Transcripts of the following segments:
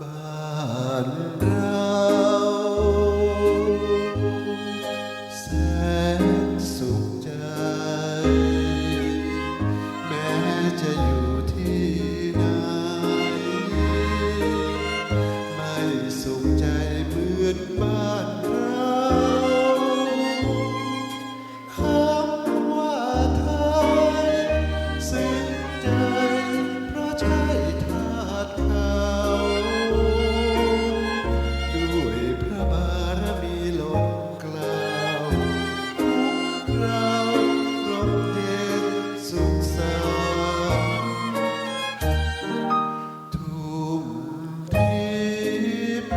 บ้านเราแสนสุขใจแม้จะอยู่ที่ไหนไม่สุขใจเหมือนบ้านเราคำว่าไทยซึ้งใจเพราะใช่ทาสเขาด้วยพระบารมีล้นเกล้าเราร่มเย็นสุขสันต์ทุ่มทิพย์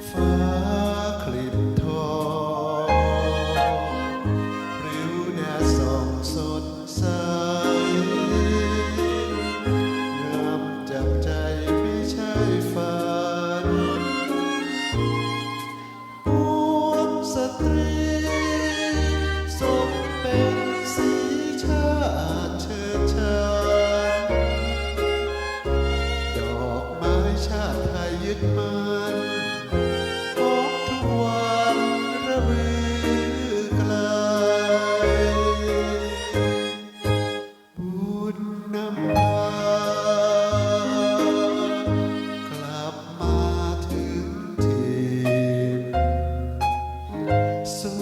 ฟ้าคลิบทองริ้วแดดส่องสดใสงามจับใจไม่ใช่ฝันปวงสตรีสมเป็นสีชาติเชิดชันดอกไม้ชาติไทยยึดมันพบทุกวันระบือไกลบุญนำพากลับมาถึงถิ่นสุ